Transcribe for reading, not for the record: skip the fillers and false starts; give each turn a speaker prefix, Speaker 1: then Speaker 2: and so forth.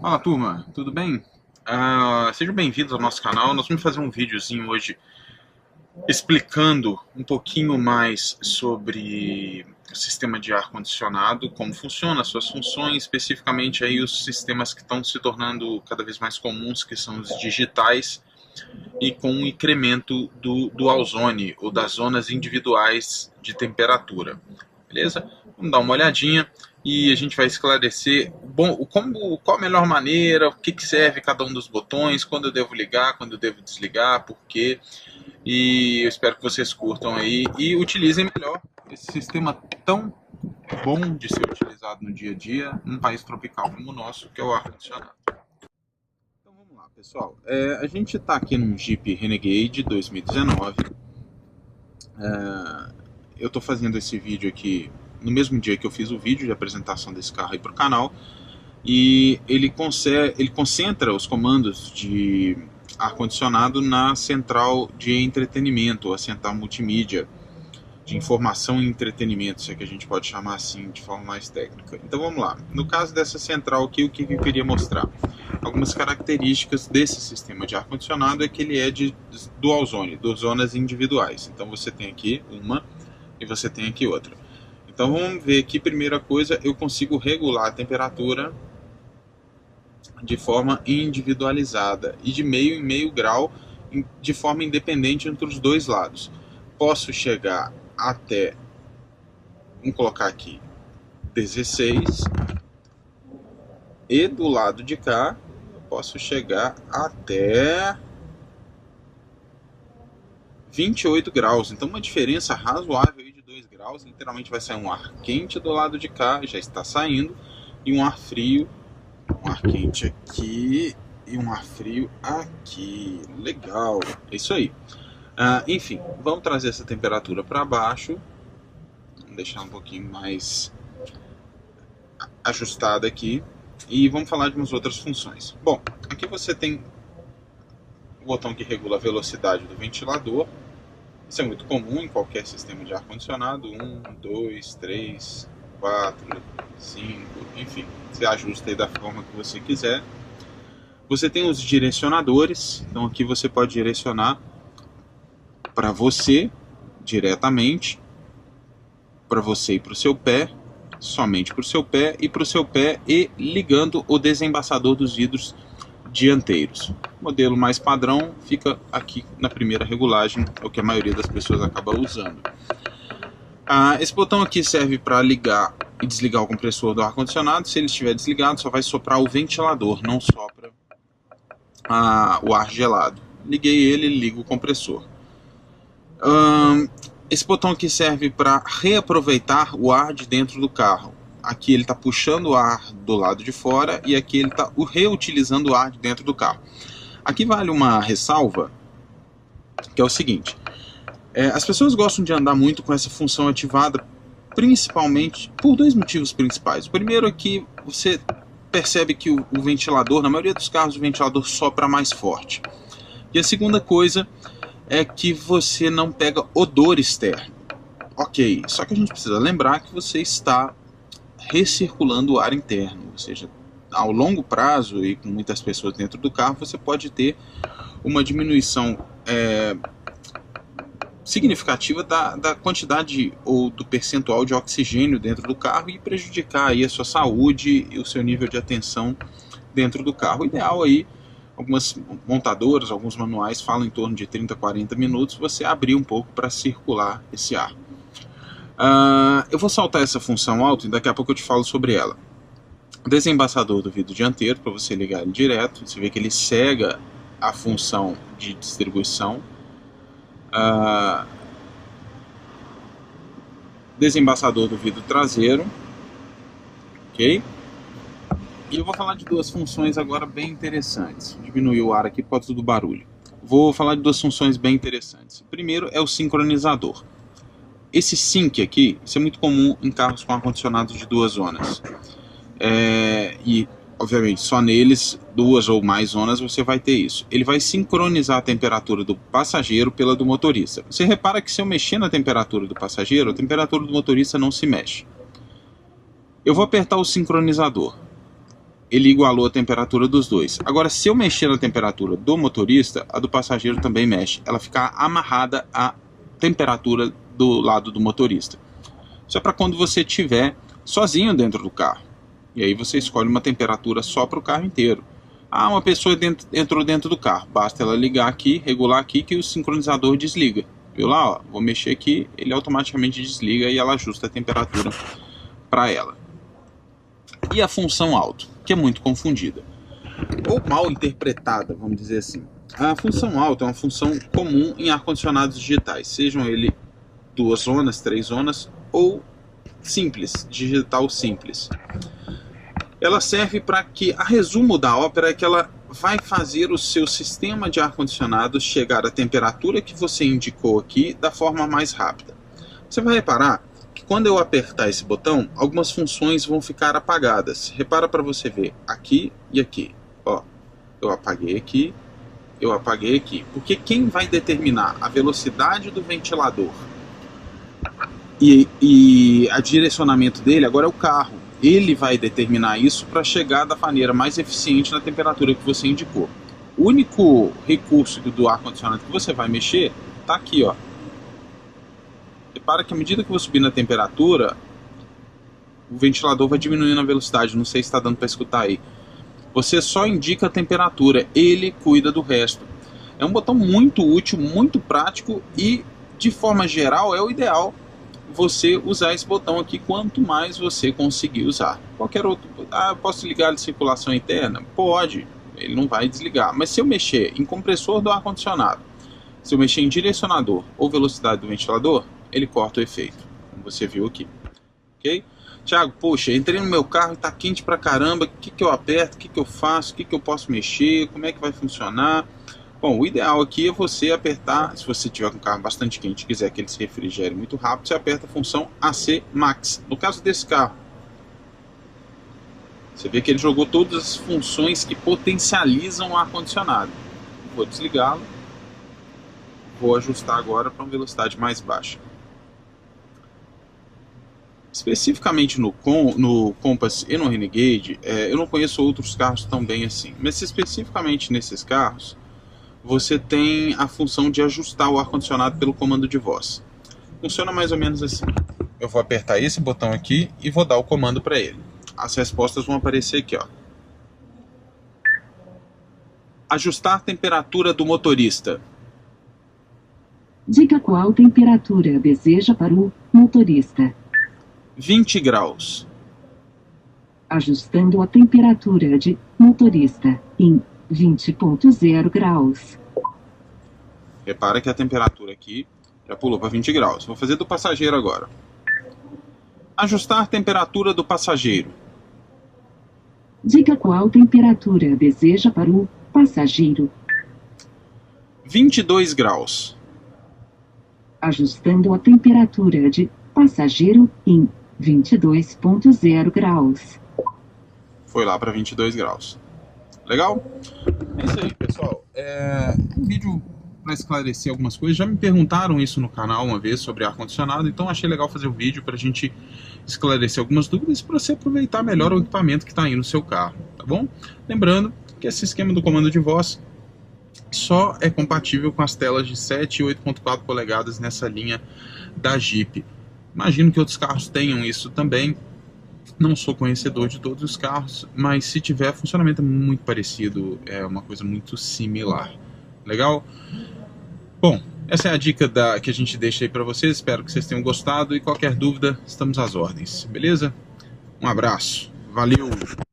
Speaker 1: Fala turma, tudo bem? Sejam bem-vindos ao nosso canal. Nós vamos fazer um videozinho hoje explicando um pouquinho mais sobre o sistema de ar-condicionado, como funciona, as suas funções, especificamente aí os sistemas que estão se tornando cada vez mais comuns, que são os digitais, e com o incremento do ozônio ou das zonas individuais de temperatura. Beleza? Vamos dar uma olhadinha e a gente vai esclarecer qual a melhor maneira, o que serve cada um dos botões, quando eu devo ligar, quando eu devo desligar, por quê. E eu espero que vocês curtam aí e utilizem melhor esse sistema tão bom de ser utilizado no dia a dia num país tropical como o nosso, que é o ar-condicionado. Então vamos lá, pessoal. A gente está aqui num Jeep Renegade 2019. Eu estou fazendo esse vídeo aqui no mesmo dia que eu fiz o vídeo de apresentação desse carro aí para o canal, e ele concentra os comandos de ar-condicionado na central de entretenimento, ou a central multimídia, de informação e entretenimento, se é que a gente pode chamar assim de forma mais técnica. Então vamos lá. No caso dessa central aqui, o que eu queria mostrar? Algumas características desse sistema de ar-condicionado é que ele é de dual zone, duas zonas individuais. Então você tem aqui uma e você tem aqui outra. Então vamos ver aqui, primeira coisa, eu consigo regular a temperatura de forma individualizada e de meio em meio grau de forma independente entre os dois lados. Posso chegar até, vamos colocar aqui, 16, e do lado de cá eu posso chegar até 28 graus, então uma diferença razoável de 2 graus, literalmente vai sair um ar quente do lado de cá, já está saindo, e um ar frio, um ar quente aqui e um ar frio aqui, legal, é isso aí. Enfim, vamos trazer essa temperatura para baixo, vamos deixar um pouquinho mais ajustada aqui, e vamos falar de umas outras funções. Bom, aqui você tem o botão que regula a velocidade do ventilador. Isso é muito comum em qualquer sistema de ar-condicionado. 1, 2, 3, 4, 5, enfim, você ajusta aí da forma que você quiser. Você tem os direcionadores, então aqui você pode direcionar para você diretamente, para você e para o seu pé, somente para o seu pé e ligando o desembaçador dos vidros dianteiros. O modelo mais padrão fica aqui na primeira regulagem, é o que a maioria das pessoas acaba usando. Esse botão aqui serve para ligar e desligar o compressor do ar-condicionado. Se ele estiver desligado, só vai soprar o ventilador, não sopra o ar gelado. Liguei ele, ligo o compressor. Esse botão aqui serve para reaproveitar o ar de dentro do carro. Aqui ele está puxando o ar do lado de fora e aqui ele está reutilizando o ar de dentro do carro. Aqui vale uma ressalva, que é o seguinte. As pessoas gostam de andar muito com essa função ativada, principalmente por dois motivos principais. O primeiro é que você percebe que o ventilador, na maioria dos carros, o ventilador sopra mais forte. E a segunda coisa é que você não pega odor externo. Ok, só que a gente precisa lembrar que você está recirculando o ar interno, ou seja, ao longo prazo e com muitas pessoas dentro do carro, você pode ter uma diminuição significativa da quantidade ou do percentual de oxigênio dentro do carro e prejudicar aí a sua saúde e o seu nível de atenção dentro do carro. O ideal aí, algumas montadoras, alguns manuais falam em torno de 30 a 40 minutos, você abrir um pouco para circular esse ar. Eu vou saltar essa função alto e daqui a pouco eu te falo sobre ela. Desembaçador do vidro dianteiro, para você ligar ele direto. Você vê que ele cega a função de distribuição. Desembaçador do vidro traseiro. Ok? E eu vou falar de duas funções agora bem interessantes. Vou diminuir o ar aqui por causa do barulho. Vou falar de duas funções bem interessantes. O primeiro é o sincronizador. Esse sync aqui, isso é muito comum em carros com ar-condicionado de duas zonas. E, obviamente, só neles, duas ou mais zonas, você vai ter isso. Ele vai sincronizar a temperatura do passageiro pela do motorista. Você repara que se eu mexer na temperatura do passageiro, a temperatura do motorista não se mexe. Eu vou apertar o sincronizador. ele igualou a temperatura dos dois. Agora, se eu mexer na temperatura do motorista, a do passageiro também mexe. Ela fica amarrada à temperatura do lado do motorista. Isso é para quando você estiver sozinho dentro do carro. E aí você escolhe uma temperatura só para o carro inteiro. Ah, uma pessoa entrou dentro do carro. Basta ela ligar aqui, regular aqui, que o sincronizador desliga. Viu lá? Ó, vou mexer aqui, ele automaticamente desliga e ela ajusta a temperatura para ela. E a função alto, que é muito confundida. Ou mal interpretada, vamos dizer assim. A função alto é uma função comum em ar-condicionados digitais. Sejam ele 2 zonas, 3 zonas ou simples, digital simples. Ela serve para que, a resumo da ópera é que ela vai fazer o seu sistema de ar-condicionado chegar à temperatura que você indicou aqui da forma mais rápida. Você vai reparar que quando eu apertar esse botão, algumas funções vão ficar apagadas. Repara para você ver, aqui e aqui. Ó, eu apaguei aqui, eu apaguei aqui. Porque quem vai determinar a velocidade do ventilador e a direcionamento dele agora é o carro. Ele vai determinar isso para chegar da maneira mais eficiente na temperatura que você indicou. O único recurso do ar-condicionado que você vai mexer está aqui, ó. Repara que à medida que você subir na temperatura, o ventilador vai diminuindo a velocidade. Não sei se está dando para escutar aí. Você só indica a temperatura, ele cuida do resto. É um botão muito útil, muito prático e, de forma geral, é o ideal você usar esse botão aqui quanto mais você conseguir usar. Qualquer outro, eu posso ligar de circulação interna? Pode, ele não vai desligar. Mas se eu mexer em compressor do ar-condicionado, se eu mexer em direcionador ou velocidade do ventilador, ele corta o efeito, como você viu aqui. Ok? Thiago, poxa, entrei no meu carro e está quente pra caramba, o que eu aperto, o que eu faço, o que eu posso mexer, como é que vai funcionar? Bom, o ideal aqui é você apertar, se você tiver com o carro bastante quente e quiser que ele se refrigere muito rápido, você aperta a função AC Max. No caso desse carro, você vê que ele jogou todas as funções que potencializam o ar-condicionado. Vou desligá-lo, vou ajustar agora para uma velocidade mais baixa. Especificamente no Compass e no Renegade, eu não conheço outros carros tão bem assim, mas especificamente nesses carros, você tem a função de ajustar o ar-condicionado pelo comando de voz. Funciona mais ou menos assim. Eu vou apertar esse botão aqui e vou dar o comando para ele. As respostas vão aparecer aqui, ó. Ajustar a temperatura do motorista.
Speaker 2: Diga qual temperatura deseja para o motorista.
Speaker 1: 20 graus.
Speaker 2: Ajustando a temperatura de motorista em 20.0 graus.
Speaker 1: Repara que a temperatura aqui já pulou para 20 graus. Vou fazer do passageiro agora. Ajustar a temperatura do passageiro.
Speaker 2: Diga qual temperatura deseja para o passageiro.
Speaker 1: 22 graus.
Speaker 2: Ajustando a temperatura de passageiro em 22.0 graus.
Speaker 1: Foi lá para 22 graus. Legal? É isso aí, pessoal. Um vídeo para esclarecer algumas coisas. Já me perguntaram isso no canal uma vez sobre ar-condicionado, então achei legal fazer o vídeo para a gente esclarecer algumas dúvidas para você aproveitar melhor o equipamento que está aí no seu carro, tá bom? Lembrando que esse esquema do comando de voz só é compatível com as telas de 7 e 8.4 polegadas nessa linha da Jeep. Imagino que outros carros tenham isso também. Não sou conhecedor de todos os carros, mas se tiver, funcionamento é muito parecido, é uma coisa muito similar. Legal? Bom, essa é a dica que a gente deixa aí para vocês, espero que vocês tenham gostado e qualquer dúvida, estamos às ordens, beleza? Um abraço, valeu!